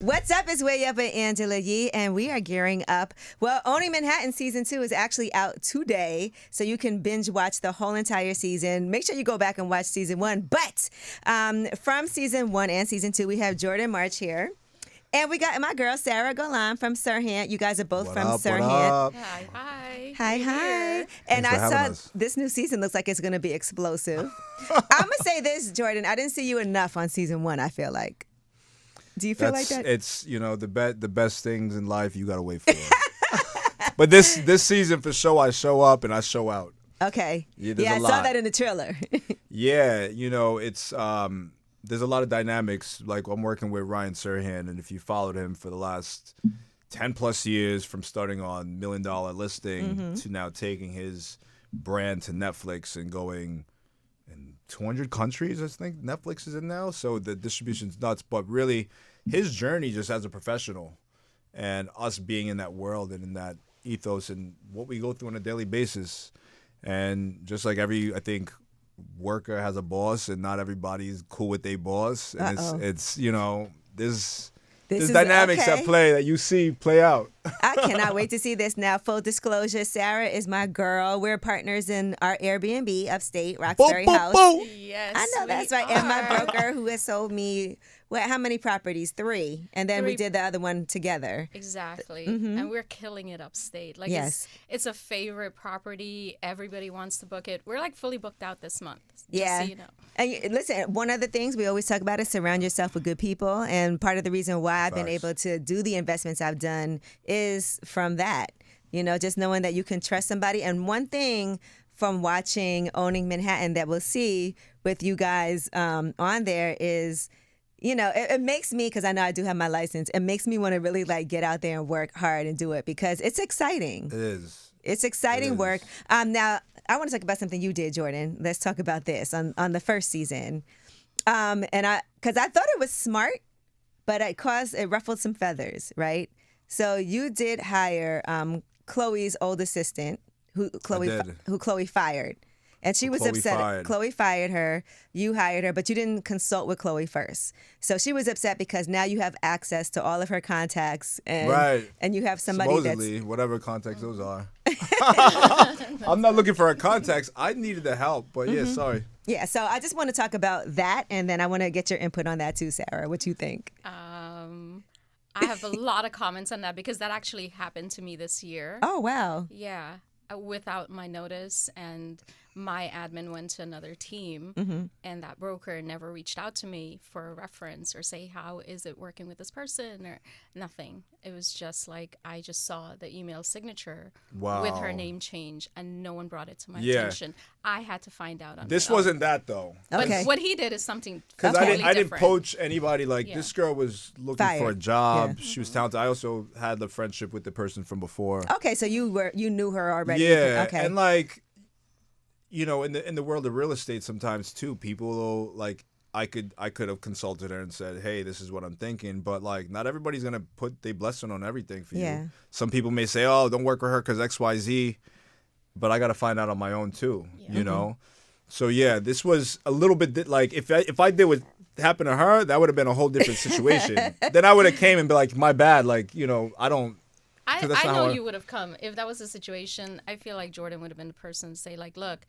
What's up? It's Way Up with Angela Yee, and we are gearing up. Well, Owning Manhattan Season 2 is actually out today, so you can binge watch the whole entire season. Make sure you go back and watch Season 1. But from Season 1 and Season 2, we have Jordan March here. And we got my girl, Sara Golan from Sirhan. You guys are both from Sirhan. Hi. Hi. And I saw this new season looks like it's going to be explosive. I'm going to say this, Jordan. I didn't see you enough on Season 1, I feel like. Do you feel like that? It's, the best things in life you got to wait for. But this season for sure, I show up and I show out. Okay. Yeah, I saw that in the trailer. Yeah, it's there's a lot of dynamics. Like I'm working with Ryan Sirhan, and if you followed him for the last 10 plus years, from starting on $1 Million Listing to now taking his brand to Netflix and going in 200 countries, I think Netflix is in now. So the distribution's nuts. But really, his journey just as a professional and us being in that world and in that ethos and what we go through on a daily basis. And just like I think, worker has a boss and not everybody's cool with their boss. And it's there's dynamics at play that you see play out. I cannot wait to see this. Now, full disclosure, Sara is my girl. We're partners in our Airbnb upstate, Roxbury House. Yes, I know that's right. And my broker who has sold me, how many properties? 3. And then we did the other one together. Exactly. And we're killing it upstate. Like yes. It's a favorite property. Everybody wants to book it. We're like fully booked out this month. Yeah. Just so you know. And listen, one of the things we always talk about is surround yourself with good people. And part of the reason why I've been able to do the investments I've done is from that. Just knowing that you can trust somebody. And one thing from watching Owning Manhattan that we'll see with you guys on there is, it makes me, because I know I do have my license, it makes me want to really get out there and work hard and do it because it's exciting. It is. It's exciting work. Now, I want to talk about something you did, Jordan. Let's talk about this on the first season. Because I thought it was smart, but it ruffled some feathers, right? So you did hire Chloe's old assistant, who Chloe fired. And she was upset. Chloe fired her. You hired her, but you didn't consult with Chloe first. So she was upset because now you have access to all of her contacts. And you have somebody supposedly, whatever contacts those are. I'm not looking for her contacts. I needed the help, but yeah, sorry. Yeah, so I just want to talk about that, and then I want to get your input on that too, Sara. What you think? I have a lot of comments on that because that actually happened to me this year. Oh, wow. Yeah, without my notice, and my admin went to another team, and that broker never reached out to me for a reference or say, how is it working with this person, or nothing. It was just like, I just saw the email signature with her name change, and no one brought it to my attention. I had to find out on this wasn't that, though. Okay. But what he did is something because totally I didn't poach anybody. This girl was looking for a job. Yeah. She was talented. I also had the friendship with the person from before. Okay, so you knew her already. Yeah, okay. and in the world of real estate, sometimes too, people I could have consulted her and said, hey, this is what I'm thinking, but not everybody's gonna put their blessing on everything for you. Some people may say, oh, don't work with her because XYZ, but I got to find out on my own too. So yeah, this was a little bit if I did what happened to her, that would have been a whole different situation. Then I would have came and be like, my bad, I don't. I know you would have come. If that was the situation, I feel like Jordan would have been the person to say, look,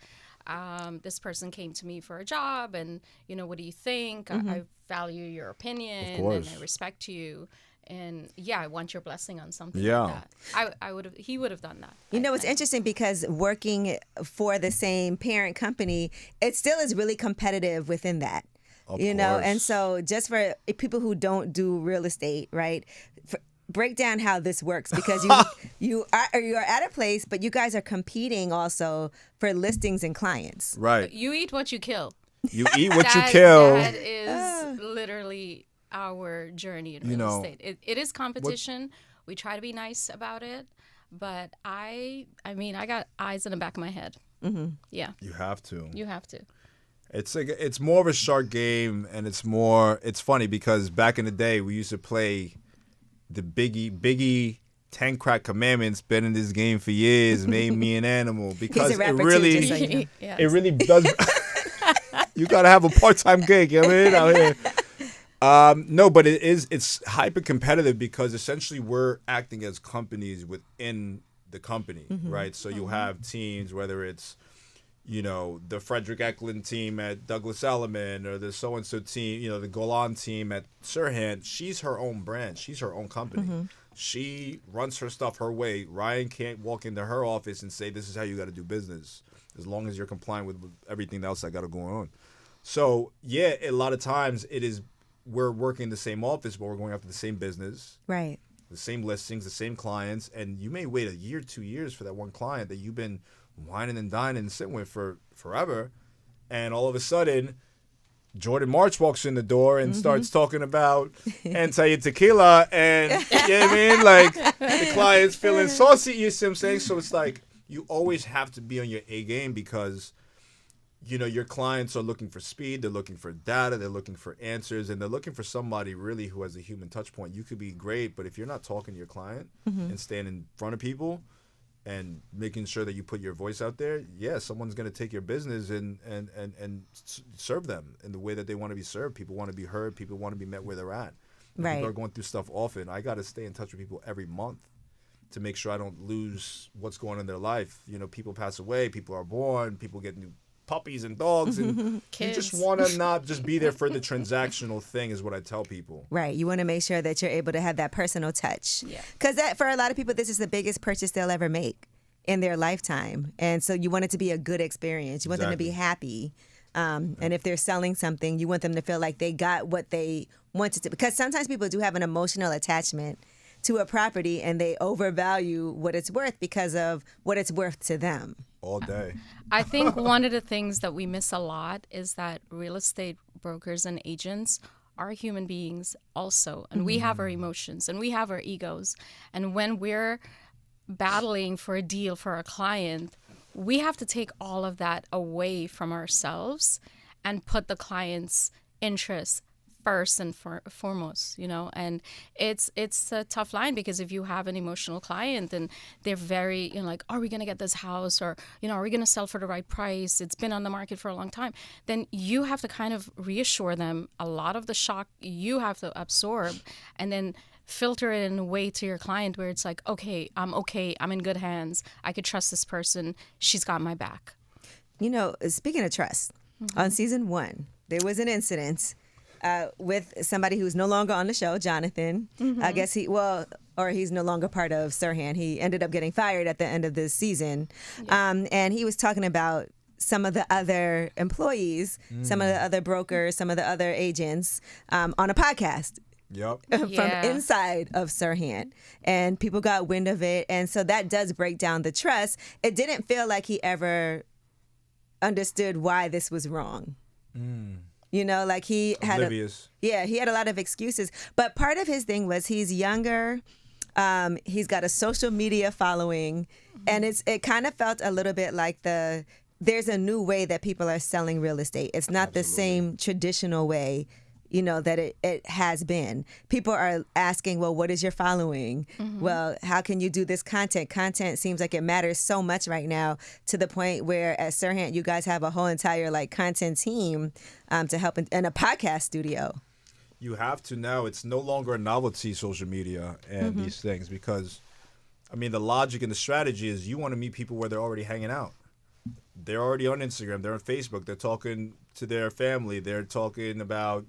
this person came to me for a job, and, what do you think? I value your opinion, and I respect you. And, I want your blessing on something like that. He would have done that. It's interesting because working for the same parent company, it still is really competitive within that. Of course. And so just for people who don't do real estate, right? Break down how this works because you are at a place, but you guys are competing also for listings and clients. Right. You eat what you kill. You eat what you kill. That is literally our journey in real estate. It is competition. We try to be nice about it, but I got eyes in the back of my head. Mm-hmm. Yeah. You have to. You have to. It's more of a shark game, and it's funny because back in the day we used to play the Biggie 10 Crack Commandments. Been in this game for years, made me an animal because it really it really does. You gotta have a part-time gig, out here. No, but it's hyper competitive because essentially we're acting as companies within the company, right? So you'll have teams, whether it's, the Frederick Eklund team at Douglas Elliman or the so-and-so team, the Golan team at Sirhan. She's her own brand. She's her own company. She runs her stuff her way. Ryan can't walk into her office and say, this is how you got to do business, as long as you're compliant with everything else that got to go on. So, yeah, a lot of times we're working in the same office, but we're going after the same business. Right. The same listings, the same clients. And you may wait a year, 2 years for that one client that you've been whining and dining and sitting with for forever. And all of a sudden, Jordan March walks in the door and starts talking about anti-tequila. And, you know what I mean? Like, the client's feeling saucy, you see what I'm saying? So it's like, you always have to be on your A game because, your clients are looking for speed, they're looking for data, they're looking for answers, and they're looking for somebody really who has a human touch point. You could be great, but if you're not talking to your client and standing in front of people and making sure that you put your voice out there, someone's going to take your business and serve them in the way that they want to be served. People want to be heard. People want to be met where they're at. Right. People are going through stuff often. I got to stay in touch with people every month to make sure I don't lose what's going on in their life. People pass away, people are born, people get new puppies and dogs, and you just want to not just be there for the transactional thing is what I tell people. Right. You want to make sure that you're able to have that personal touch. Yeah. Because for a lot of people, this is the biggest purchase they'll ever make in their lifetime. And so you want it to be a good experience. You want them to be happy. And if they're selling something, you want them to feel like they got what they wanted to. Because sometimes people do have an emotional attachment to a property and they overvalue what it's worth because of what it's worth to them. All day. I think one of the things that we miss a lot is that real estate brokers and agents are human beings also. And we have our emotions and we have our egos. And when we're battling for a deal for a client, we have to take all of that away from ourselves and put the client's interests first and foremost, and it's a tough line because if you have an emotional client and they're very, like, are we going to get this house, or, are we going to sell for the right price? It's been on the market for a long time. Then you have to kind of reassure them. A lot of the shock you have to absorb and then filter it in a way to your client where it's like, okay, I'm in good hands. I could trust this person. She's got my back. Speaking of trust, on season 1, there was an incident with somebody who's no longer on the show, Jonathan. I guess he's no longer part of Sirhan. He ended up getting fired at the end of this season. Yeah. And he was talking about some of the other employees, some of the other brokers, some of the other agents on a podcast. Yep. From inside of Sirhan. And people got wind of it. And so that does break down the trust. It didn't feel like he ever understood why this was wrong. Like he had he had a lot of excuses. But part of his thing was he's younger. He's got a social media following. And it kind of felt a little bit like there's a new way that people are selling real estate. It's not the same traditional way, that it has been. People are asking, well, what is your following? Well, how can you do this content? Content seems like it matters so much right now, to the point where at Sirhan, you guys have a whole entire content team to help in a podcast studio. You have to now. It's no longer a novelty, social media and these things, because, the logic and the strategy is you want to meet people where they're already hanging out. They're already on Instagram. They're on Facebook. They're talking to their family. They're talking about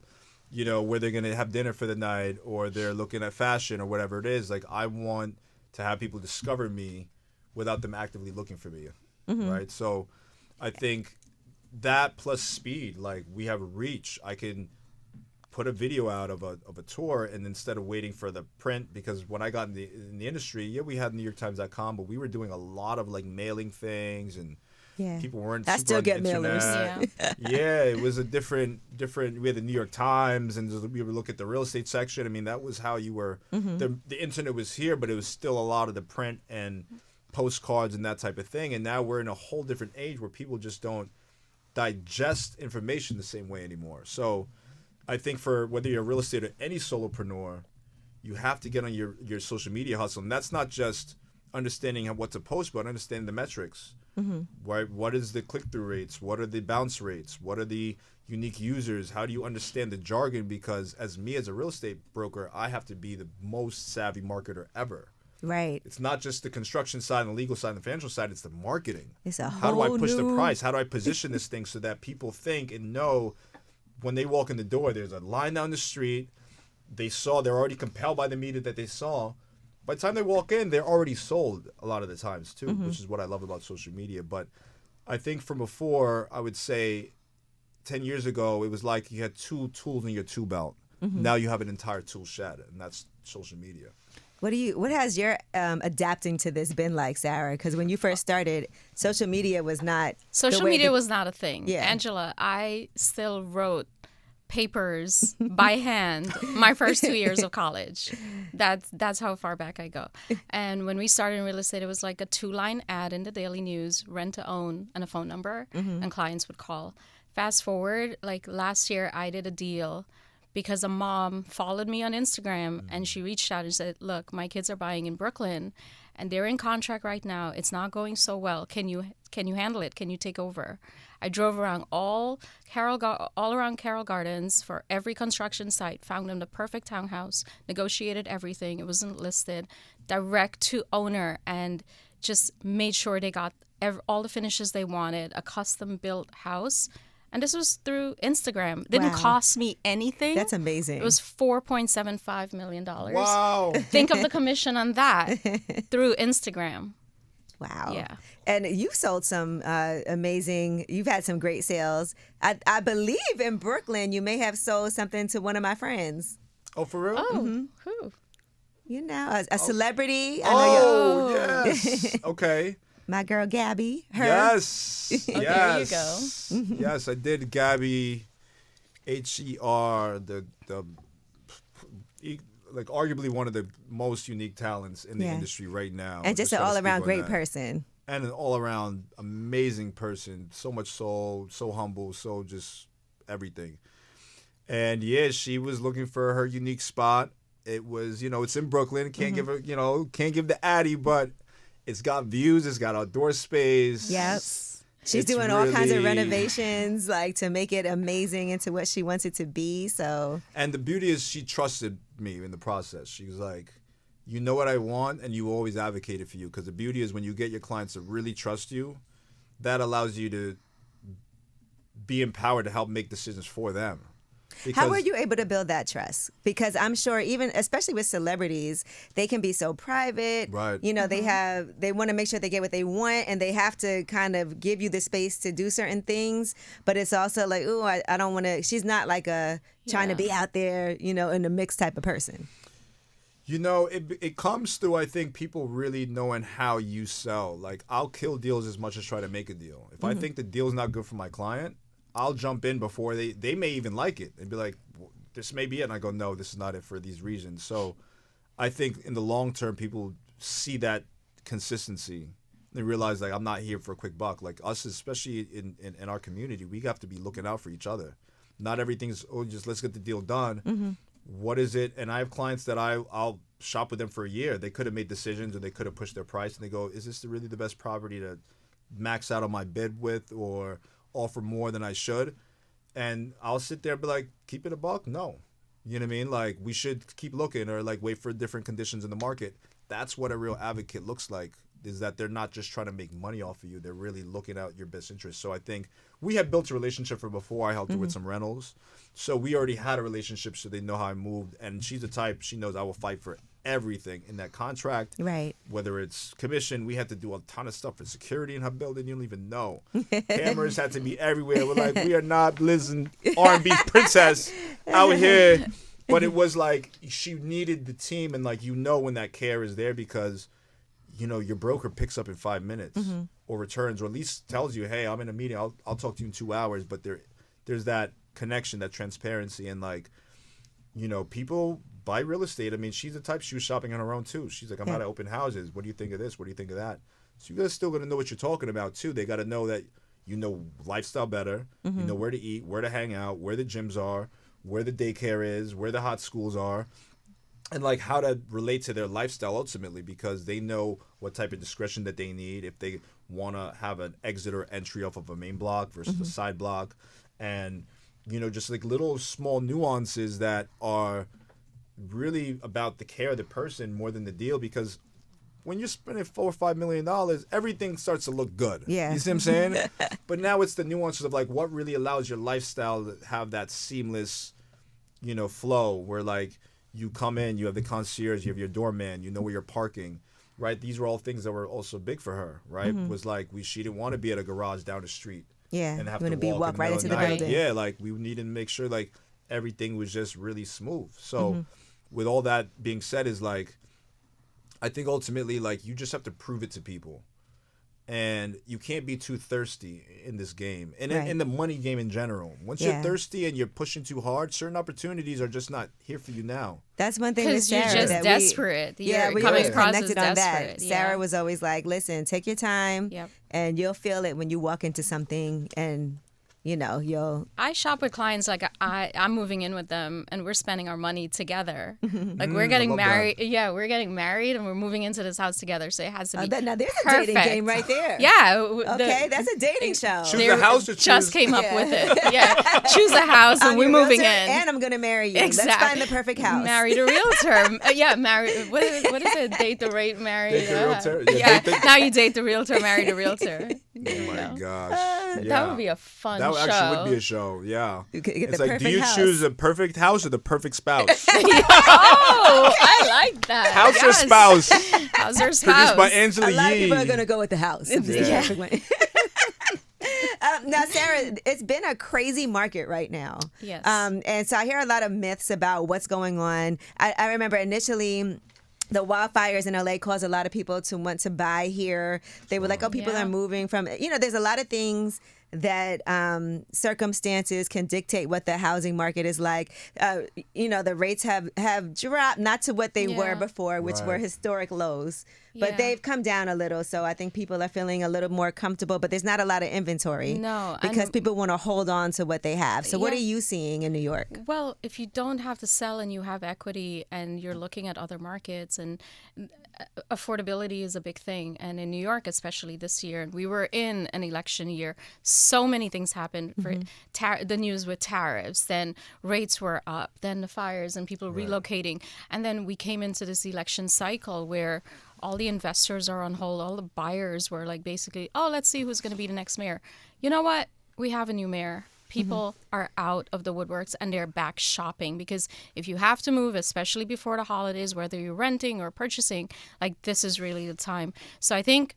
where they're going to have dinner for the night, or they're looking at fashion or whatever it is. Like, I want to have people discover me without them actively looking for me, right? So I think that plus speed, like, we have reach. I can put a video out of a tour, and instead of waiting for the print, because when I got in the industry, we had NewYorkTimes.com, but we were doing a lot of mailing things, and people weren't. I still get mailers. It was a different. We had the New York Times, and we would look at the real estate section. That was how you were. The internet was here, but it was still a lot of the print and postcards and that type of thing. And now we're in a whole different age where people just don't digest information the same way anymore. So I think for whether you're a real estate or any solopreneur, you have to get on your social media hustle, and that's not just understanding what to post, but understanding the metrics. Right? What is the click-through rates? What are the bounce rates? What are the unique users? How do you understand the jargon? Because as a real estate broker, I have to be the most savvy marketer ever. Right. It's not just the construction side and the legal side and the financial side, it's the marketing. It's a How do I whole push the new- price? How do I position this thing so that people think and know when they walk in the door, there's a line down the street, they're already compelled by the media that they saw. By the time they walk in, they're already sold a lot of the times too, which is what I love about social media. But I think from before, I would say 10 years ago, it was like you had 2 tools in your tool belt. Now you have an entire tool shed, and that's social media. What has your adapting to this been like, Sarah? Because when you first started, social media was not Social media was not a thing. Yeah. Angela, I still wrote papers by hand my first 2 years of college. That's how far back I go. And when we started in real estate, it was like a 2-line ad in the Daily News, rent to own, and a phone number, and clients would call. Fast forward, like last year, I did a deal because a mom followed me on Instagram and she reached out and said, look, my kids are buying in Brooklyn and they're in contract right now. It's not going so well. Can you handle it? Can you take over? I drove around all around Carroll Gardens for every construction site, found them the perfect townhouse, negotiated everything. It wasn't listed, direct to owner, and just made sure they got all the finishes they wanted, a custom built house. And this was through Instagram. Didn't Wow. cost me anything. That's amazing. It was $4.75 million. Wow. Think of the commission on that through Instagram. Wow. Yeah. And you've sold some you've had some great sales. I believe in Brooklyn, you may have sold something to one of my friends. Oh, for real? Oh, who? You know, a celebrity. I know yes. Okay. my girl Gabby. Her. Yes. Oh, yes. there you go. Yes, I did Gabby, H.E.R, the like arguably one of the most unique talents in the Yeah. industry right now. And just an try to all speak around on great that. person. And an all-around amazing person. So much soul, so humble, so just everything. And yeah, she was looking for her unique spot. It was, it's in Brooklyn. Can't give her, can't give the Addy, but it's got views. It's got outdoor space. Yep. She's It's doing all kinds of really- renovations, like to make it amazing into what she wants it to be. So And the beauty is she trusted me in the process. She was like, you know what I want, and you always advocated for you. Because the beauty is when you get your clients to really trust you, that allows you to be empowered to help make decisions for them. how were you able to build that trust? Because I'm sure even, especially with celebrities, they can be so private. Right. They want to make sure they get what they want, and they have to kind of give you the space to do certain things. But it's also like, ooh, I don't want to. She's not like trying to be out there, in the mix type of person. It comes through, I think, people really knowing how you sell. Like, I'll kill deals as much as try to make a deal. If I think the deal's not good for my client, I'll jump in before they may even like it and be like, this may be it. And I go, no, this is not it for these reasons. So I think in the long term, people see that consistency. They realize, like, I'm not here for a quick buck. Like, us, especially in our community, we have to be looking out for each other. Not everything's, just let's get the deal done. What is it? And I have clients that I'll shop with them for a year. They could have made decisions or they could have pushed their price. And they go, is this really the best property to max out on my bid with or offer more than I should? And I'll sit there and be like, keep it a buck? No. You know what I mean? Like, we should keep looking or like wait for different conditions in the market. That's what a real advocate looks like, is that they're not just trying to make money off of you. They're really looking out your best interest. So I think we had built a relationship from before. I helped her with some rentals. So we already had a relationship, so they know how I moved. And she's the type, she knows I will fight for everything in that contract. Right. Whether it's commission, we had to do a ton of stuff for security in her building. You don't even know. Cameras had to be everywhere. We're like, we are not Liz and R&B princess out here. But it was like she needed the team, and like when that care is there because your broker picks up in 5 minutes or returns or at least tells you, hey, I'm in a meeting. I'll talk to you in 2 hours. But there's that connection, that transparency, and like people buy real estate. I mean, she's the type, she was shopping on her own too. She's like, I'm out of open houses. What do you think of this? What do you think of that? So you guys still got to know what you're talking about too. They got to know that lifestyle better. You know where to eat, where to hang out, where the gyms are, where the daycare is, where the hot schools are, and like how to relate to their lifestyle ultimately, because they know what type of discretion that they need if they want to have an exit or entry off of a main block versus a side block. And just like little small nuances that are really about the care of the person more than the deal, because when you're spending $4 or $5 million, everything starts to look good. Yeah. You see what I'm saying? But now it's the nuances of like what really allows your lifestyle to have that seamless, flow where like you come in, you have the concierge, you have your doorman, you know where you're parking, right? These were all things that were also big for her, right? Was like she didn't want to be at a garage down the street. Yeah. And have You to want to walk right in into the the middle of building. night. Yeah, like we needed to make sure like everything was just really smooth. So with all that being said, is like I think ultimately like you just have to prove it to people. And you can't be too thirsty in this game. And in the money game in general. Once you're thirsty and you're pushing too hard, certain opportunities are just not here for you now. That's one thing with Because Sarah. you're just that desperate. we You're coming always across as connected on that. desperate. Sarah was always like, listen, take your time and you'll feel it when you walk into something and, you'll... I shop with clients like I'm moving in with them and we're spending our money together. Like we're getting married. Yeah, we're getting married and we're moving into this house together. So it has to be now there's perfect. a dating game right there. Yeah. Okay, that's a dating show. Choose a house or just choose... came up with it. Yeah. Choose a house and we're moving in. And I'm going to marry you. Exactly. Let's find the perfect house. Married a realtor. Married. What is it? Date the rate, marry. Date the realtor. Yeah. Now you date the realtor, marry the realtor. Oh my gosh. That would be a fun show. That actually would be a show, yeah. It's like, do you choose a perfect house or the perfect spouse? Oh, I like that. House or spouse? House or spouse. Produced by Angela A lot of Yee. people are going to go with the house. Now, Sarah, it's been a crazy market right now. Yes. And so I hear a lot of myths about what's going on. I remember initially... the wildfires in LA caused a lot of people to want to buy here. They were like, oh, people are moving from, there's a lot of things that circumstances can dictate what the housing market is like. The rates have dropped, not to what they were before, which were historic lows. But they've come down a little, so I think people are feeling a little more comfortable. But there's not a lot of inventory. No. Because people want to hold on to what they have. So what are you seeing in New York? Well, if you don't have to sell and you have equity and you're looking at other markets, and affordability is a big thing. And in New York, especially this year, and we were in an election year, so many things happened. For the news with tariffs, then rates were up, then the fires and people relocating. And then we came into this election cycle where all the investors are on hold. All the buyers were like basically, oh, let's see who's going to be the next mayor. You know what? We have a new mayor. People are out of the woodworks and they're back shopping, because if you have to move, especially before the holidays, whether you're renting or purchasing, like this is really the time. So I think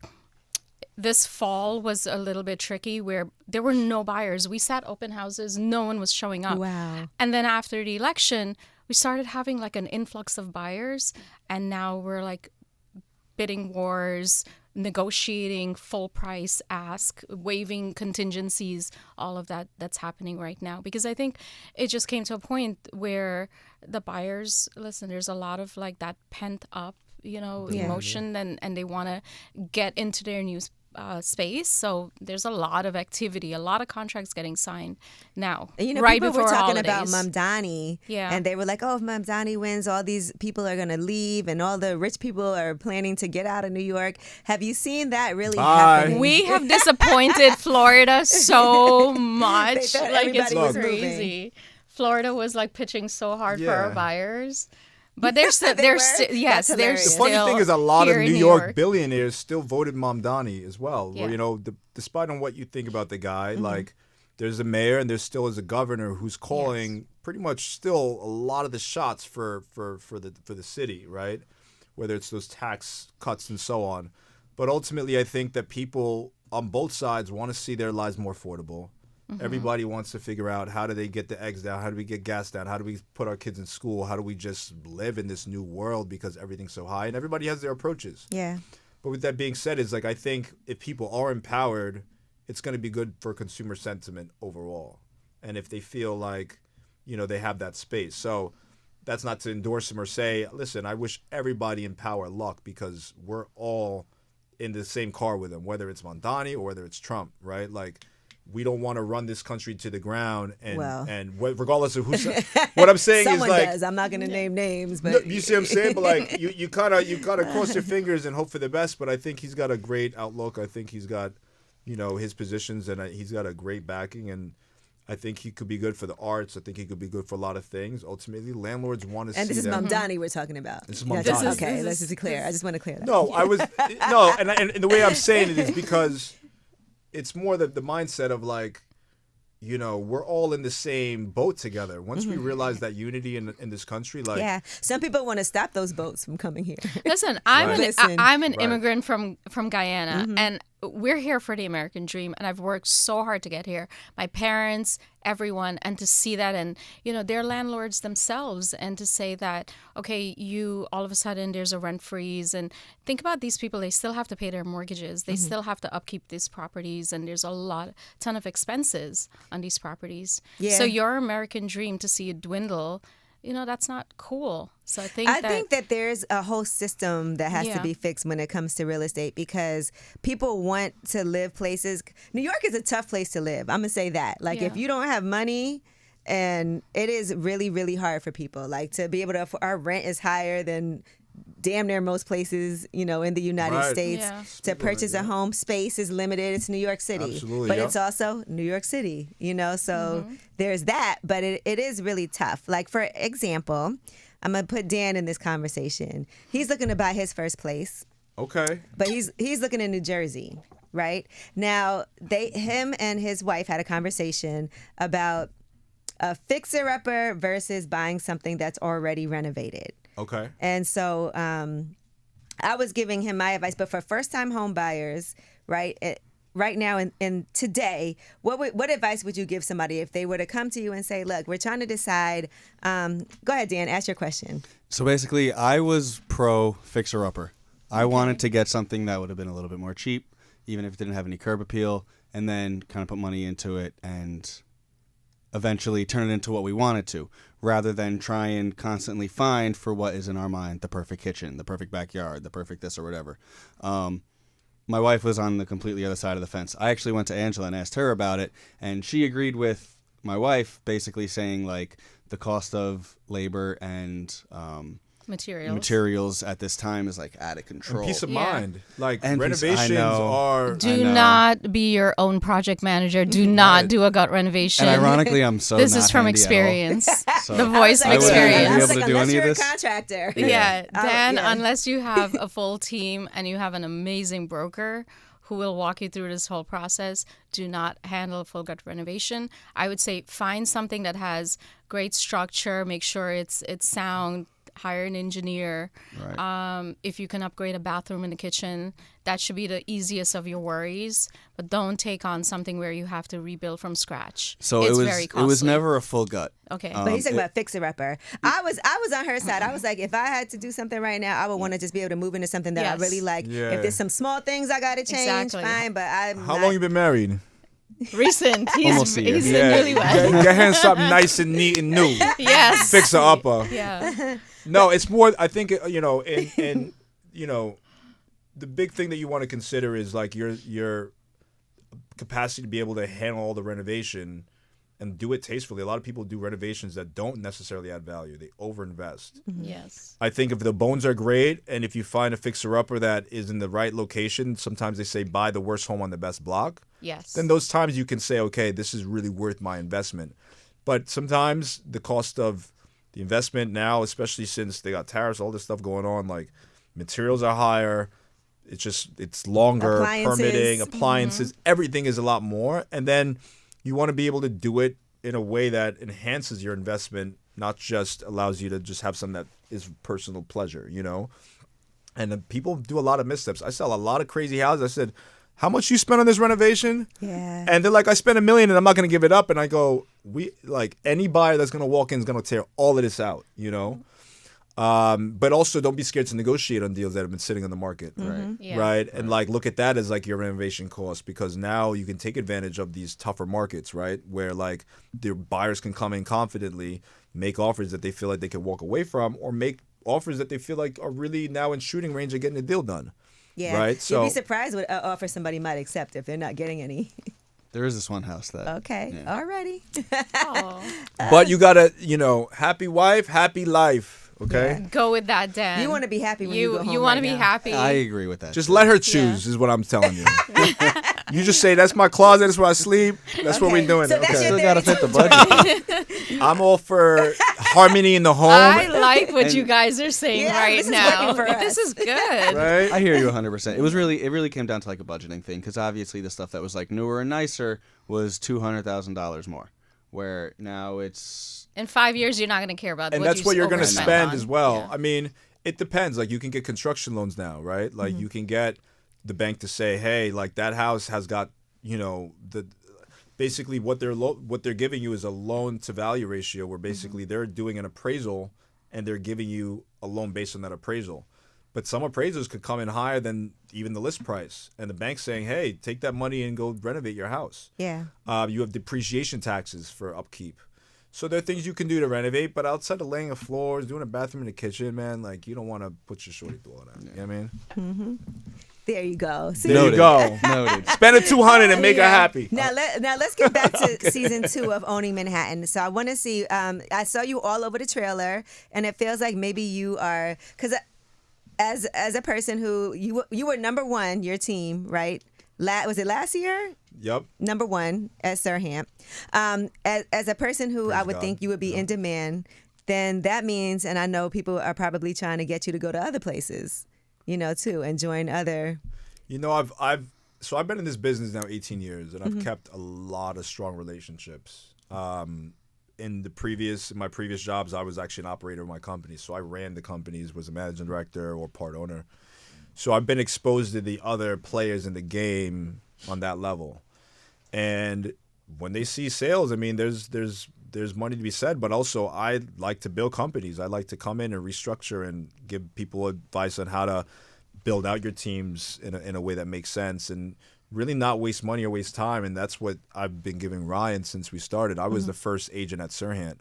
this fall was a little bit tricky where there were no buyers. We sat open houses. No one was showing up. Wow. And then after the election, we started having like an influx of buyers. And now we're like bidding wars, negotiating full price ask, waiving contingencies, all of that's happening right now. Because I think it just came to a point where the buyers, listen, there's a lot of like that pent up, emotion and they want to get into their new space. So there's a lot of activity, a lot of contracts getting signed now. Right people before were talking holidays. about Mamdani, and they were like, "Oh, if Mamdani wins, all these people are going to leave, and all the rich people are planning to get out of New York." Have you seen that really happen? We have disappointed Florida so much. Like it's was crazy. moving. Florida was like pitching so hard for our buyers. But they're still, they're hilarious. The still funny thing is, a lot of here New in York billionaires still voted Mamdani as well. Yeah. Despite on what you think about the guy, like there's a mayor and there still is a governor who's calling pretty much still a lot of the shots for the city, right? Whether it's those tax cuts and so on. But ultimately, I think that people on both sides want to see their lives more affordable. Everybody wants to figure out, how do they get the eggs down? How do we get gas down? How do we put our kids in school? How do we just live in this new world because everything's so high? And everybody has their approaches. Yeah. But with that being said, I think if people are empowered, it's going to be good for consumer sentiment overall. And if they feel like, they have that space. So that's not to endorse them or say, listen, I wish everybody in power luck, because we're all in the same car with them, whether it's Mamdani or whether it's Trump, right? Like, we don't want to run this country to the ground, and regardless of who's. What I'm saying Someone is like, does. I'm not going to name names, but you see what I'm saying. But like, you gotta cross your fingers and hope for the best. But I think he's got a great outlook. I think he's got, his positions, and he's got a great backing. And I think he could be good for the arts. I think he could be good for a lot of things. Ultimately, landlords want to see And this is them. Mom Donnie we're talking about. This is Mom That's- Donnie. Okay, let's just be clear. I just want to clear that. No, I was no, and the way I'm saying it is because it's more the mindset of like, you know, we're all in the same boat together. Once we realize that unity in this country, like, Yeah, some people want to stop those boats from coming here. Listen, I'm Right. an Listen. I'm an Right. immigrant from Guyana, and we're here for the American dream, and I've worked so hard to get here. My parents, everyone, and to see that, and you know, they're landlords themselves, and to say that, okay, you all of a sudden there's a rent freeze, and think about these people. They still have to pay their mortgages. They still have to upkeep these properties, and there's a ton of expenses on these properties. Yeah. So your American dream, to see it dwindle, you know, that's not cool. So I think that there's a whole system that has to Yeah. be fixed when it comes to real estate because people want to live places. New York is a tough place to live. I'm gonna say that. Like if Yeah. you don't have money, and it is really, really hard for people. Like to be able to, our rent is higher than damn near most places, you know, in the United Right. States. Yeah. To purchase a home, space is limited. It's New York City. Absolutely, But yeah. it's also New York City, you know, so there's that. But it is really tough. Like, for example, I'm going to put Dan in this conversation. He's looking to buy his first place, okay, but he's looking in New Jersey, right? Now, him and his wife had a conversation about a fixer-upper versus buying something that's already renovated. okay. And so I was giving him my advice, but for first-time home buyers, right, right now and today, what advice would you give somebody if they were to come to you and say, look, we're trying to decide. Go ahead, Dan, ask your question. So basically, I was pro fixer-upper. I wanted to get something that would have been a little bit more cheap, even if it didn't have any curb appeal, and then kind of put money into it and eventually turn it into what we wanted to, rather than try and constantly find for what is in our mind the perfect kitchen, the perfect backyard, the perfect this or whatever. My wife was on the completely other side of the fence. I actually went to Angela and asked her about it, and she agreed with my wife, basically saying like the cost of labor and materials at this time is like out of control. And peace of Yeah. mind. Like And peace- I renovations know. are. do know. not be your own project manager. Do not do a gut renovation. And ironically, I'm so this not is from handy at all. experience. So- The voice of I wouldn't even experience. be able to do unless any of you're this. a contractor. Yeah, then yeah. unless you have a full team and you have an amazing broker who will walk you through this whole process, do not handle a full gut renovation. I would say find something that has great structure, make sure it's sound, hire an engineer. Right. If you can upgrade a bathroom in the kitchen, that should be the easiest of your worries. But don't take on something where you have to rebuild from scratch. So it's it was very costly. it was never a full gut. Okay. But he's talking about fixer-upper. I was on her side. I was like, if I had to do something right now, I would want to just be able to move into something that Yes. I really like. Yeah. If there's some small things I got to change, Exactly. fine. But I'm How not, long you been married? Recent. Almost a year. He's Yeah, newlywed. get him something nice and neat and new. Yes. Fix her upper. Yeah. No, it's more. I think you know, and you know, the big thing that you want to consider is like your capacity to be able to handle all the renovation and do it tastefully. A lot of people do renovations that don't necessarily add value. They overinvest. Yes. I think if the bones are great and if you find a fixer-upper that is in the right location, sometimes they say buy the worst home on the best block. Yes. Then those times you can say, okay, this is really worth my investment. But sometimes the cost of the investment now, especially since they got tariffs, all this stuff going on, like materials are higher. It's longer, Appliances. permitting, appliances, everything is a lot more. And then you want to be able to do it in a way that enhances your investment, not just allows you to just have something that is personal pleasure, you know? And then people do a lot of missteps. I sell a lot of crazy houses. I said, how much you spent on this renovation? Yeah. And they're like, I spent $1 million and I'm not going to give it up. And I go, any buyer that's going to walk in is going to tear all of this out, you know? But also don't be scared to negotiate on deals that have been sitting on the market. Right. Yeah. Right. And like look at that as like your renovation cost, because now you can take advantage of these tougher markets, right? Where like the buyers can come in confidently, make offers that they feel like they can walk away from, or make offers that they feel like are really now in shooting range of getting a deal done. Yeah. Right. You'd So be surprised what offer somebody might accept if they're not getting any. There is this one house that. Okay. Yeah. Alrighty. Oh. but you gotta, you know, happy wife, happy life. Okay. Yeah. Go with that, Dan. You want to be happy when you go home. You want right to be now. happy. I agree with that. Just let her choose, is what I'm telling you. You just say, that's my closet, that's where I sleep, that's what we're doing. So that's Okay. your Still got to theory fit the budget. I'm all for harmony in the home. I like what And- you guys are saying Yeah, right this is now. working for us. This is good. Right? I hear you 100%. It really came down to like a budgeting thing because obviously the stuff that was like newer and nicer was $200,000 more, where now it's In 5 years, you're not going to care about And what that's you what you're going to overspent spend on. as well. Yeah. I mean, it depends. Like, you can get construction loans now, right? Like, you can get the bank to say, hey, like, that house has got, basically what they're giving you is a loan to value ratio where basically they're doing an appraisal and they're giving you a loan based on that appraisal. But some appraisals could come in higher than even the list price. And the bank's saying, hey, take that money and go renovate your house. Yeah. You have depreciation taxes for upkeep. So there are things you can do to renovate, but outside of laying of floors, doing a bathroom in the kitchen, man, like, you don't want to put your shorty through all that. You know what I mean? There you go. See, There you go. Noted. Spend it $200 and make her Yeah. happy. Now let's get back to season 2 of Owning Manhattan. So I want to see. I saw you all over the trailer, and it feels like maybe you are because as a person who you were number one, your team, right? Was it last year? Yep. Number one at Sirhan. As a person who Praise I would God. think you would be in demand, then that means, and I know people are probably trying to get you to go to other places, too, and join other. I've been in this business now 18 years, and I've kept a lot of strong relationships. In my previous jobs, I was actually an operator of my company, so I ran the companies, was a managing director or part owner. So I've been exposed to the other players in the game on that level. And when they see sales, I mean, there's money to be said, but also I like to build companies. I like to come in and restructure and give people advice on how to build out your teams in a way that makes sense and really not waste money or waste time. And that's what I've been giving Ryan since we started. I was the first agent at Sirhan,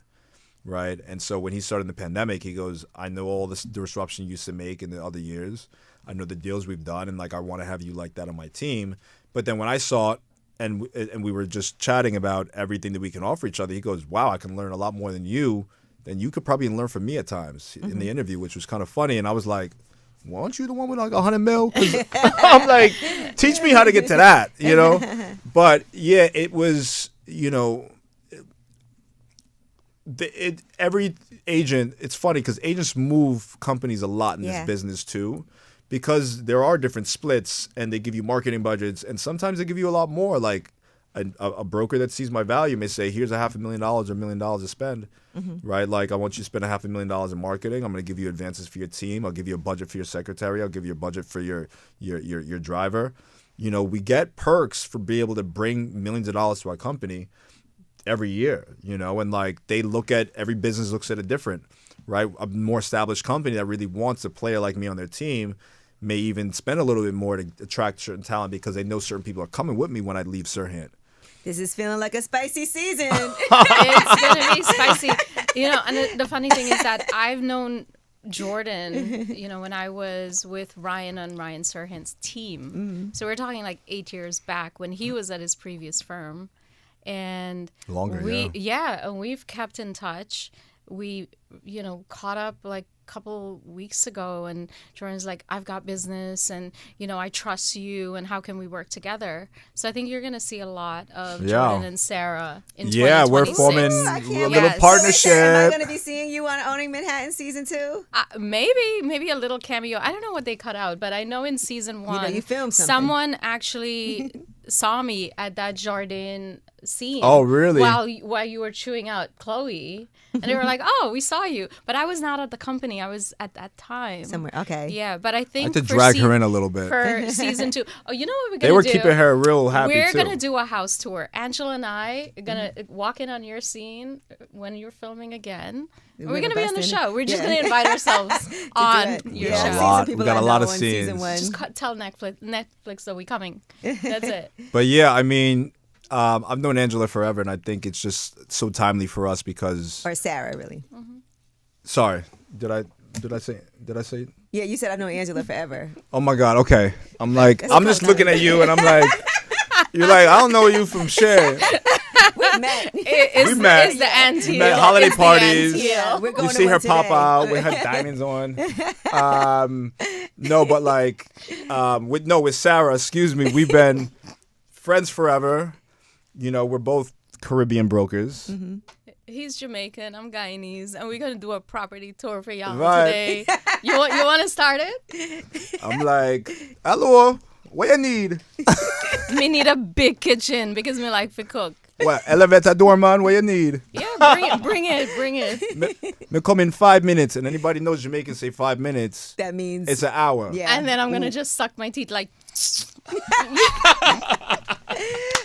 right? And so when he started in the pandemic, he goes, I know all the disruption you used to make in the other years. I know the deals we've done, and like I want to have you like that on my team. But then when I saw it, and we were just chatting about everything that we can offer each other, he goes, wow, I can learn a lot more than you could probably learn from me at times in the interview, which was kind of funny. And I was like, well, aren't you the one with like 100 mil? 'Cause I'm like, teach me how to get to that, But yeah, it was, every agent, it's funny because agents move companies a lot in this business too, because there are different splits and they give you marketing budgets, and sometimes they give you a lot more. Like a broker that sees my value may say, here's $500,000 or $1 million to spend, right? Like, I want you to spend $500,000 in marketing. I'm going to give you advances for your team. I'll give you a budget for your secretary. I'll give you a budget for your driver. We get perks for being able to bring millions of dollars to our company every year, and like every business looks at it different, right? A more established company that really wants a player like me on their team may even spend a little bit more to attract certain talent because they know certain people are coming with me when I leave Sirhan. This is feeling like a spicy season. It's going to be spicy. And the funny thing is that I've known Jordan, when I was with Ryan on Ryan Sirhan's team. So we're talking like 8 years back when he was at his previous firm. And Longer, and we've kept in touch. We, caught up like a couple weeks ago, and Jordan's like, I've got business, and I trust you, and how can we work together? So I think you're gonna see a lot of Jordan and Sarah in 2026. We're forming I a can't little wait. partnership. Am I going to be seeing you on Owning Manhattan season 2? Maybe a little cameo. I don't know what they cut out, but I know in season 1, you filmed something. someone actually saw me at that Jardin scene. Oh, really? While you were chewing out Chloe, and they were like, "Oh, we saw you," but I was not at the company. I was at that time Somewhere. Okay. Yeah, but I I think had to drag her in a little bit. for season 2. Oh, you know what we're gonna do? They were keeping her real happy We're too. gonna do a house tour. Angela and I are gonna walk in on your scene when you're filming again. We're gonna be on the show. We're just gonna invite ourselves on it. your Yeah, show. I've seen lot. some people We got I a lot know of on season scenes. 1. Just tell Netflix that we coming. That's it. But yeah, I mean, I've known Angela forever, and I think it's just so timely for us because. Or Sara, really. Sorry, did I say it? Yeah, you said I've known Angela forever. Oh my God. Okay, I'm like, That's I'm just close. looking at you, and I'm like, you're like, I don't know you from shit. We've met. Is met. the anti Met holiday It's the parties. Anteel. Yeah, we're going You to see one her pop today. out with her diamonds on. No, but like, with Sara, excuse me, we've been friends forever. You know, we're both Caribbean brokers. Mm-hmm. He's Jamaican, I'm Guyanese, and we're gonna do a property tour for y'all Right. today. You want to start it? I'm like, hello, what you need? Me need a big kitchen because me like to cook. What, elevator door, man, what you need? Yeah, bring it. Me come in 5 minutes, and anybody knows Jamaicans say 5 minutes. That means It's an hour. yeah. And then I'm gonna just suck my teeth like.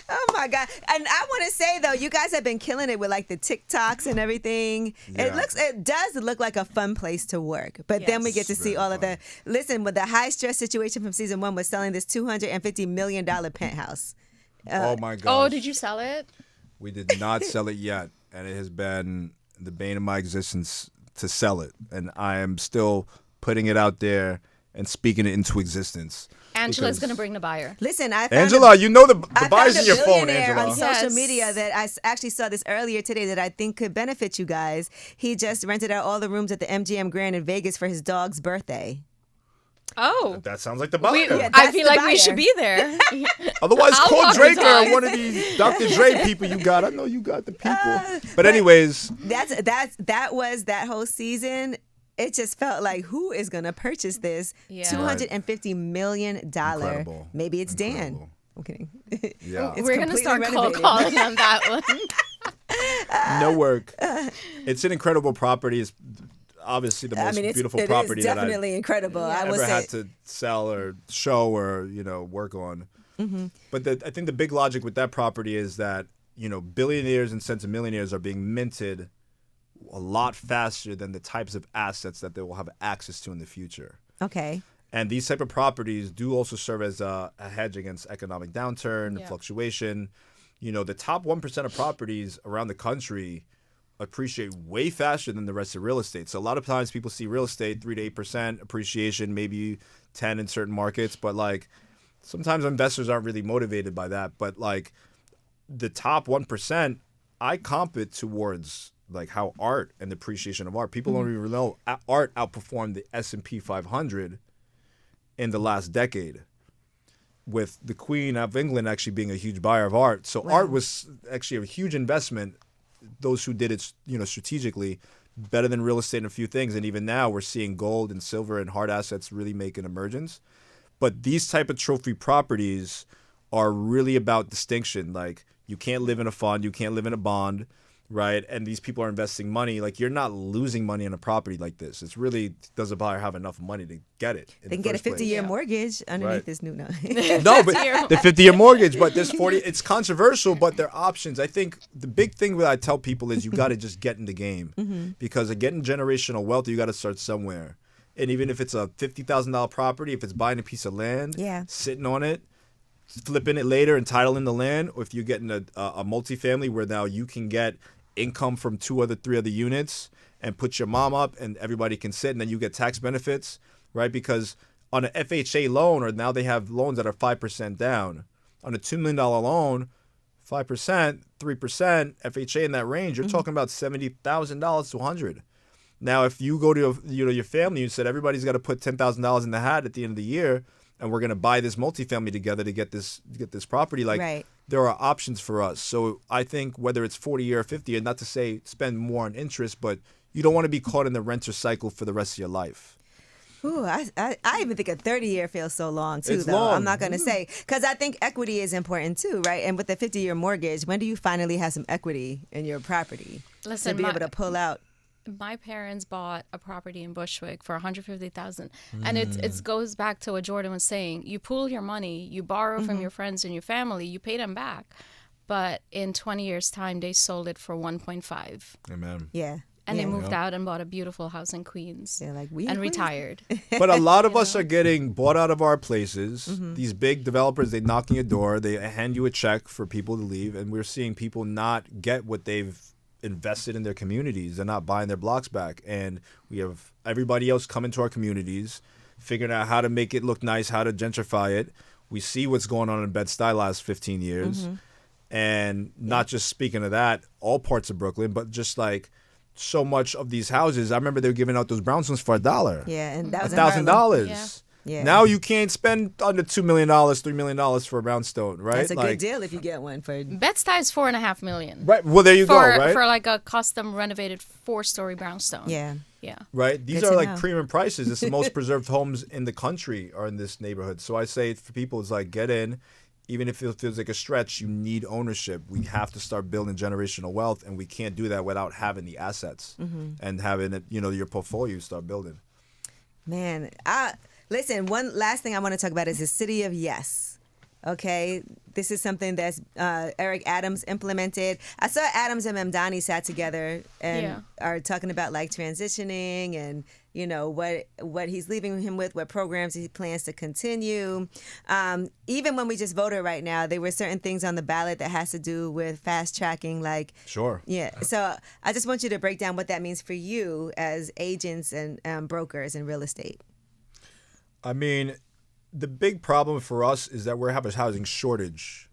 Oh my god! And I want to say though, you guys have been killing it with like the TikToks and everything. Yeah. It does look like a fun place to work. But then we get to see Very all of fun. the listen with the high stress situation from season 1 was selling this $250 million penthouse. Oh my god. Oh, did you sell it? We did not sell it yet, and it has been the bane of my existence to sell it, and I am still putting it out there and speaking it into existence. Angela's Because- gonna bring the buyer. Listen, I found Angela, you know the I buyer's found in a your phone, billionaire on Angela. social Yes. media that I actually saw this earlier today that I think could benefit you guys. He just rented out all the rooms at the MGM Grand in Vegas for his dog's birthday. Oh, That sounds like the buyer. Yeah, I that's feel the like buyer. we should be there. Otherwise, I'll call walk the Drake or dog. one of these Dr. Dre people you got. I know you got the people. But anyways, That was that whole season. It just felt like who is gonna purchase this Yeah. $250 million? Incredible. Maybe it's Dan. Incredible. I'm kidding. Yeah. It's We're gonna completely start cold renovated. calling on that one. No work. It's an incredible property. It's obviously the most beautiful it property is that I've definitely incredible. I will ever say. had to sell or show or work on. But I think the big logic with that property is that billionaires and centimillionaires are being minted a lot faster than the types of assets that they will have access to in the future. Okay. And these type of properties do also serve as a hedge against economic downturn, Yeah. fluctuation. The top 1% of properties around the country appreciate way faster than the rest of real estate. So a lot of times people see real estate 3 to 8% appreciation, maybe 10 in certain markets, but like sometimes investors aren't really motivated by that. But like the top 1%, I comp it towards like how art and the appreciation of art. People don't even know art outperformed the S&P 500 in the last decade, with the Queen of England actually being a huge buyer of art. So art was actually a huge investment. Those who did it, strategically, better than real estate in a few things. And even now, we're seeing gold and silver and hard assets really make an emergence. But these type of trophy properties are really about distinction. Like you can't live in a fund, you can't live in a bond, right? And these people are investing money. Like you're not losing money on a property like this. It's really, does a buyer have enough money to get it? They can get a 50-year mortgage underneath Right. this new note. No, but the 50-year mortgage, but there's 40. It's controversial, but there are options. I think the big thing that I tell people is you got to just get in the game because getting generational wealth, you got to start somewhere. And even if it's a $50,000 property, if it's buying a piece of land, sitting on it, flipping it later, entitling the land, or if you're getting a multifamily where now you can get income from 3 other units and put your mom up and everybody can sit and then you get tax benefits, right? Because on an FHA loan, or now they have loans that are 5% down. On a $2 million loan, 5%, 3%, FHA in that range, you're talking about $70,000 to $100,000. Now, if you go to your family, you said everybody's got to put $10,000 in the hat at the end of the year, and we're going to buy this multifamily together to get this property. Like Right. there are options for us. So I think whether it's 40-year or 50-year, not to say spend more on interest, but you don't want to be caught in the renter cycle for the rest of your life. Ooh, I even think a 30-year feels so long too, It's though. long. I'm not going to say, because I think equity is important too, right? And with the 50-year mortgage, when do you finally have some equity in your property Listen, to be able to pull out? My parents bought a property in Bushwick for $150,000, and it goes back to what Jordan was saying. You pool your money, you borrow from your friends and your family, you pay them back, but in 20 years' time, they sold it for 1.5, Amen. Yeah. and yeah. they moved out and bought a beautiful house in Queens, They're like, we and in Queens. retired. But a lot of us are getting bought out of our places. These big developers, they knock on your door, they hand you a check for people to leave, and we're seeing people not get what they've invested in their communities. They're not buying their blocks back. And we have everybody else come into our communities, figuring out how to make it look nice, how to gentrify it. We see what's going on in Bed-Stuy last 15 years. And not just speaking of that, all parts of Brooklyn, but just like so much of these houses. I remember they were giving out those brownstones for $1. Yeah, and that was in Harlem. $1,000. Yeah. Yeah. Now you can't spend under $2 million, $3 million for a brownstone, right? That's a good deal if you get one for. Bed-Stuy is $4.5 million. Right. Well, there you go. Right. For like a custom renovated 4-story brownstone. Yeah. Yeah. Right. These Good are to like know. premium prices. It's the most preserved homes in the country are in this neighborhood. So I say for people, it's like get in. Even if it feels like a stretch, you need ownership. We have to start building generational wealth, and we can't do that without having the assets and having it, your portfolio start building. Man, listen, one last thing I want to talk about is the city of yes. Okay, this is something that's Eric Adams implemented. I saw Adams and Mamdani sat together and are talking about like transitioning and what he's leaving him with, what programs he plans to continue. Even when we just voted right now, there were certain things on the ballot that has to do with fast tracking, like Sure. Yeah. So I just want you to break down what that means for you as agents and brokers in real estate. I mean, the big problem for us is that we have a housing shortage,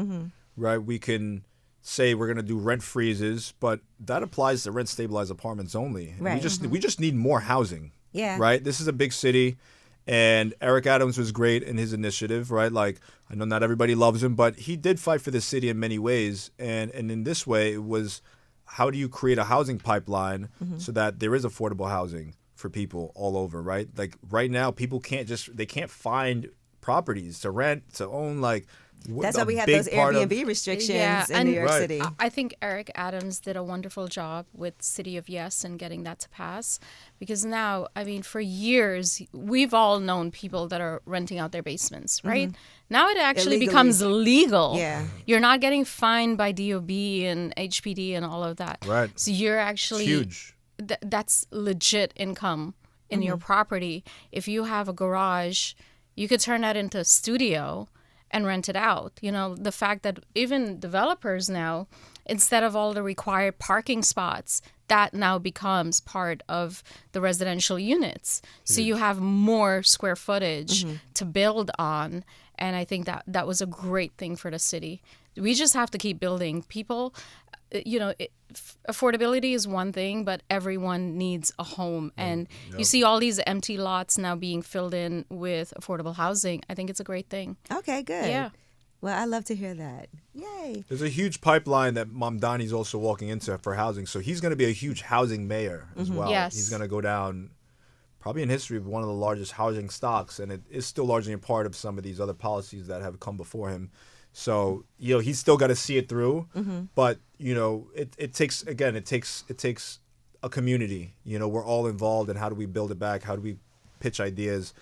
right? We can say we're going to do rent freezes, but that applies to rent stabilized apartments only. Right. We just need more housing. Yeah. Right. This is a big city, and Eric Adams was great in his initiative. Right. Like I know not everybody loves him, but he did fight for the city in many ways, and in this way it was how do you create a housing pipeline so that there is affordable housing for people all over. Right. Like right now, people can't find properties to rent, to own. Like that's why we have those Airbnb restrictions in New York City. I think Eric Adams did a wonderful job with City of Yes and getting that to pass, because now, I mean, for years we've all known people that are renting out their basements, right? Now it actually becomes legal. Yeah, you're not getting fined by DOB and HPD and all of that. Right. So you're actually huge. That's legit income in your property. If you have a garage, you could turn that into a studio and rent it out. The fact that even developers now, instead of all the required parking spots, that now becomes part of the residential units. So you have more square footage to build on. And I think that was a great thing for the city. We just have to keep building. People, affordability is one thing, but everyone needs a home. And you see all these empty lots now being filled in with affordable housing. I think it's a great thing. Okay, good. Yeah. Well, I love to hear that. Yay. There's a huge pipeline that Mamdani's also walking into for housing. So he's going to be a huge housing mayor as well. Yes. He's going to go down probably in history of one of the largest housing stocks. And it is still largely a part of some of these other policies that have come before him. So, he's still got to see it through. But, it takes a community. We're all involved in how do we build it back? How do we pitch ideas?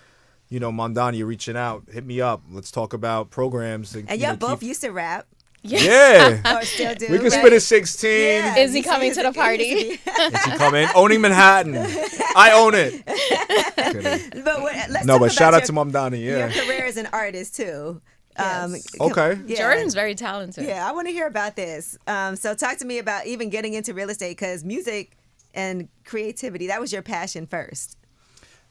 Mamdani, you're reaching out. Hit me up. Let's talk about programs. And y'all both used to rap. Yeah. Or still do. We can split at 16. Yeah. Is he coming to the party? Is he coming? Owning Manhattan. I own it. But let's No, talk but about shout out to Mamdani. your Yeah. career as an artist, too. Yes. Okay. Yeah. Jordan's very talented. Yeah, I want to hear about this. So talk to me about even getting into real estate, because music and creativity, that was your passion first.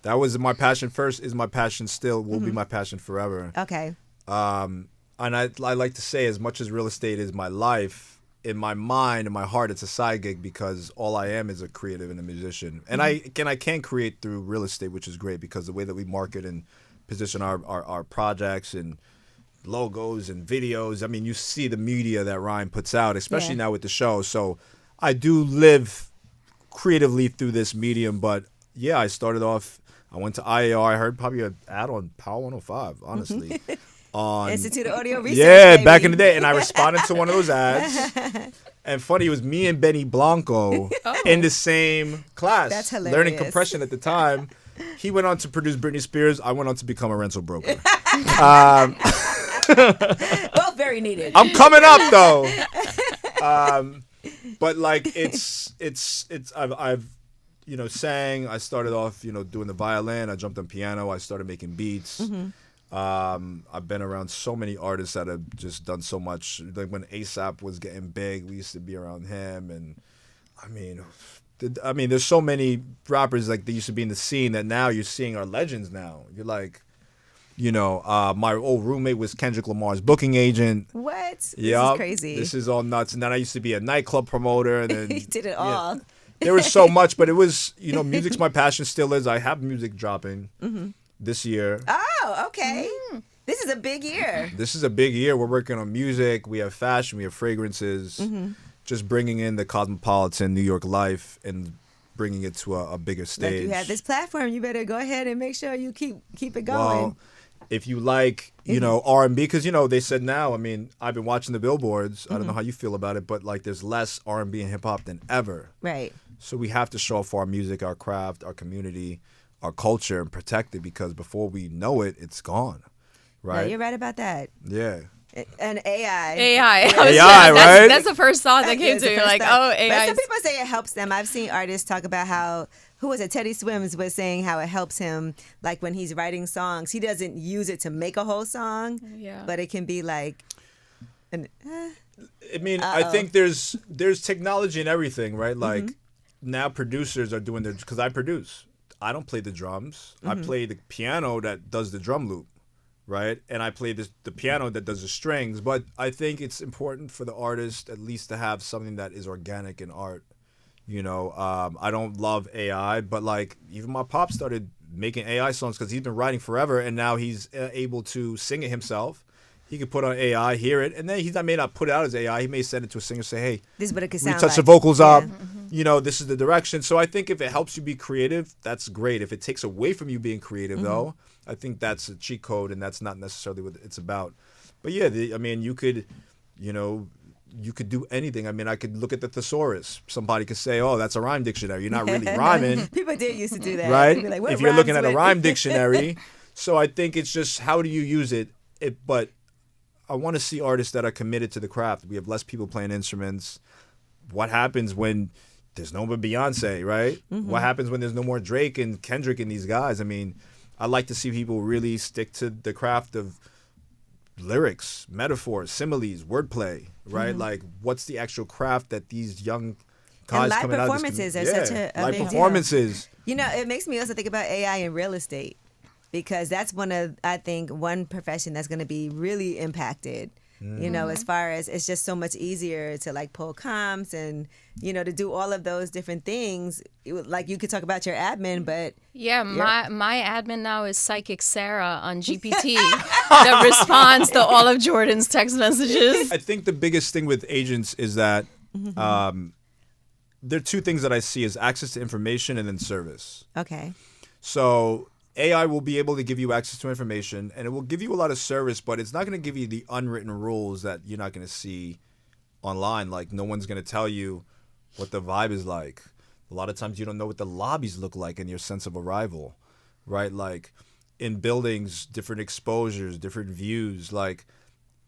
That was my passion first, is my passion still, will be my passion forever. Okay. And I like to say, as much as real estate is my life, in my mind and my heart, it's a side gig, because all I am is a creative and a musician. And I can create through real estate, which is great, because the way that we market and position our projects and logos and videos. I mean, you see the media that Ryan puts out, especially now with the show. So I do live creatively through this medium. But yeah, I started off, I went to IAR. I heard probably an ad on Power 105, honestly. On Institute of Audio Research. Yeah, baby. back in the day. And I responded to one of those ads. And funny, it was me and Benny Blanco in the same class. That's hilarious. Learning compression at the time. He went on to produce Britney Spears. I went on to become a rental broker. Both very needed. I'm coming up though. But like I've sang. I started off doing the violin. I jumped on piano. I started making beats. I've been around so many artists that have just done so much. Like when A$AP was getting big, we used to be around him. And I mean, there's so many rappers like that used to be in the scene that now you're seeing are legends now. You're like, My old roommate was Kendrick Lamar's booking agent. What? This Yeah, is crazy. This is all nuts. And then I used to be a nightclub promoter, and then He did it all. there was so much, but it was, music's my passion, still is. I have music dropping this year. Oh, okay. This is a big year. This is a big year. We're working on music. We have fashion. We have fragrances. Just bringing in the cosmopolitan New York life and bringing it to a bigger stage. Like, you have this platform. You better go ahead and make sure you keep it going. Well, if you like, R&B, because, they said now, I've been watching the billboards. I don't know how you feel about it, but like there's less R&B and hip hop than ever. Right. So we have to show off our music, our craft, our community, our culture, and protect it, because before we know it, it's gone. Right? No, you're right about that. Yeah. And AI. AI, right? That's the first thought that came is to the me. first Like, thought. AI. But some people say it helps them. I've seen artists talk about how, who was it? Teddy Swims was saying how it helps him, like when he's writing songs. He doesn't use it to make a whole song, but it can be like, I think there's technology in everything, right? Like now producers are doing because I produce. I don't play the drums. I play the piano that does the drum loop. Right, and I play the piano that does the strings, but I think it's important for the artist at least to have something that is organic in art. I don't love AI, but like even my pop started making AI songs because he's been writing forever, and now he's able to sing it himself. He could put on AI, hear it, and then I may not put it out as AI. He may send it to a singer, say, "Hey, this is what it could we sound touch like." the vocals up. This is the direction. So I think if it helps you be creative, that's great. If it takes away from you being creative, though, I think that's a cheat code, and that's not necessarily what it's about. But yeah, you could, you could do anything. I could look at the thesaurus. Somebody could say, "Oh, that's a rhyme dictionary." You're not really rhyming. People did used to do that. Right? They'd be like, "What If you're looking at rhymes a with?" rhyme dictionary. So I think it's just how do you use it? But I want to see artists that are committed to the craft. We have less people playing instruments. What happens when there's no more Beyonce, right? What happens when there's no more Drake and Kendrick and these guys? I like to see people really stick to the craft of lyrics, metaphors, similes, wordplay, right? Like, what's the actual craft that these young guys and live coming out of performances this are such a live big performances. deal. It makes me also think about AI in real estate, because that's one profession that's going to be really impacted. As far as it's just so much easier to like pull comps and, to do all of those different things. Like you could talk about your admin, but. Yeah, my admin now is Psychic Sara on GPT that responds to all of Jordan's text messages. I think the biggest thing with agents is that there are two things that I see is access to information and then service. Okay. So AI will be able to give you access to information, and it will give you a lot of service, but it's not going to give you the unwritten rules that you're not going to see online. Like, no one's going to tell you what the vibe is like. A lot of times you don't know what the lobbies look like in your sense of arrival, right? Like, in buildings, different exposures, different views. Like,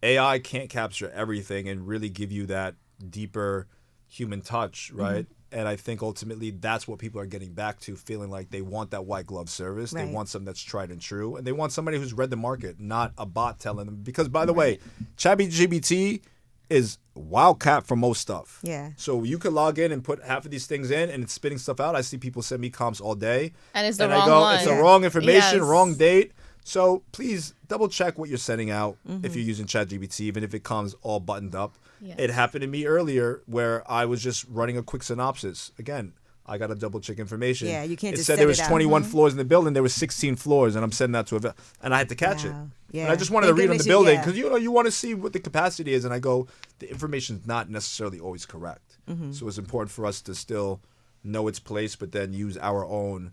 AI can't capture everything and really give you that deeper human touch, right? And I think ultimately that's what people are getting back to, feeling like they want that white glove service. Right. They want something that's tried and true. And they want somebody who's read the market, not a bot telling them. Because, by the way, ChatGPT is wildcat for most stuff. Yeah. So you could log in and put half of these things in, and it's spitting stuff out. I see people send me comps all day. And it's the and wrong I go, one. it's the wrong information, Yes. wrong date. So please double check what you're sending out if you're using ChatGPT, even if it comes all buttoned up. Yes. It happened to me earlier where I was just running a quick synopsis. Again, I got to double check information. Yeah, you can't it just said set there was it out. 21 floors in the building. There was 16 floors, and I'm sending that to a and I had to catch it. Wow. Yeah. And I just wanted to Thank read on the goodness building yeah. because you want to see what the capacity is, and I go, the information's not necessarily always correct. So it's important for us to still know its place, but then use our own,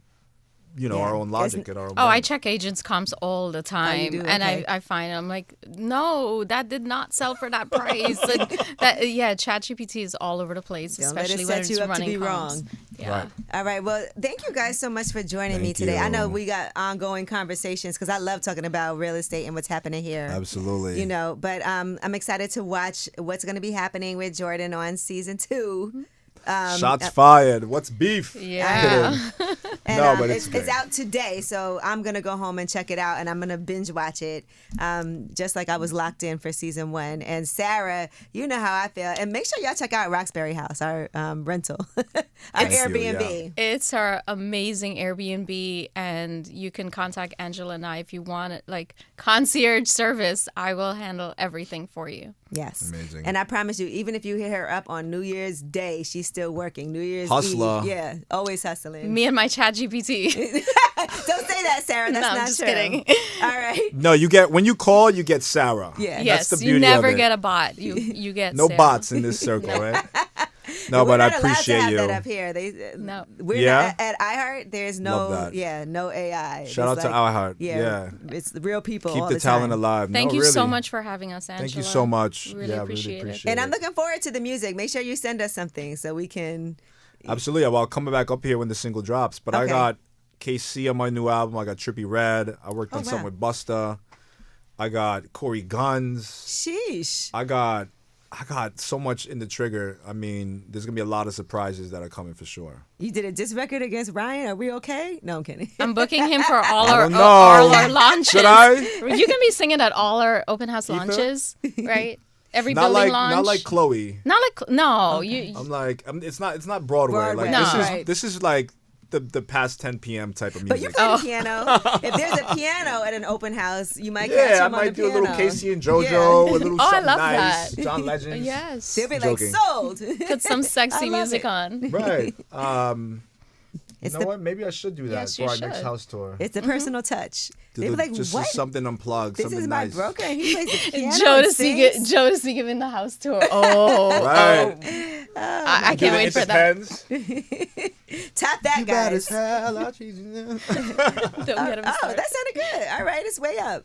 our own logic and our own. Oh, I brain. check agents' comps all the time, do? and Okay. I find I'm like, no, that did not sell for that price. And ChatGPT is all over the place, Don't let it especially when set it's you up to running be comps. wrong. Yeah. Right. All right. Well, thank you guys so much for joining me Thank today. I know you. we got ongoing conversations because I love talking about real estate and what's happening here. Absolutely. But I'm excited to watch what's going to be happening with Jordan on season 2. Shots fired. What's beef? Yeah. And, No, but it's it's great. out today, so I'm gonna go home and check it out, and I'm gonna binge watch it, just like I was locked in for season 1. And Sarah, you know how I feel, and make sure y'all check out Roxbury House, our rental, our Thank you, Airbnb. It's our amazing Airbnb, and you can contact Angela and I if you want it, like concierge service. I will handle everything for you. Yes, Amazing. And I promise you, even if you hit her up on New Year's Day, she's still working. New Year's Hustler. Eve, yeah, always hustling. Me and my chat GPT. Don't say that, Sarah. That's No, I'm not just true. kidding. All right. No, when you call, you get Sarah. Yeah. That's Yes, the you beauty never of it. get a bot. You get No Sarah. bots in this circle, right? No, We're but I not allowed appreciate to have you. that up here. They No. We're Yeah? not, at iHeart. There's Love no that. no AI. Shout out It's to iHeart. Yeah. it's the real people. Keep all the talent time. alive. Thank No, you so really. much for having us, Angela. Thank you so much. Really yeah, appreciate really it. appreciate And it. I'm looking forward to the music. Make sure you send us something so we can. Absolutely. Well, I'll come back up here when the single drops. But I Okay. got KC on my new album. I got Trippie Redd. I worked on wow. something with Busta. I got Corey Guns. Sheesh. I got so much in the trigger. I mean, there's gonna be a lot of surprises that are coming for sure. You did a diss record against Ryan. Are we okay? No, I'm kidding. I'm booking him for all don't our know. launches. Should I? You can be singing at all our open house Ether? launches, right? Every Not building like launch. not like Chloe. Not like no. You I'm like it's not Broadway. Broadway. Like No. this Right. is this is like the past 10 p.m. type of music. But you play the piano. If there's a piano at an open house, you might catch yeah, I him on might the do a piano. little Casey and JoJo, Yeah. a little Oh, I something love nice. that. John Legend. yes. They'll be Joking. like sold. Put some I sexy love music it. on. Right. You It's know the- what? Maybe I should do that Yes, for you our next should. house tour. It's a personal touch. Do They'll be like, just what? something unplugged, This something is my nice. broker. And he plays the piano. and Jodeci, sings? Jodeci giving the house tour. Oh, Right. I Do can't the wait for It that. Depends. Tap that, You bad as guys. hell. I'll cheese you. Don't get him Oh, started. that sounded good. All right, it's way up.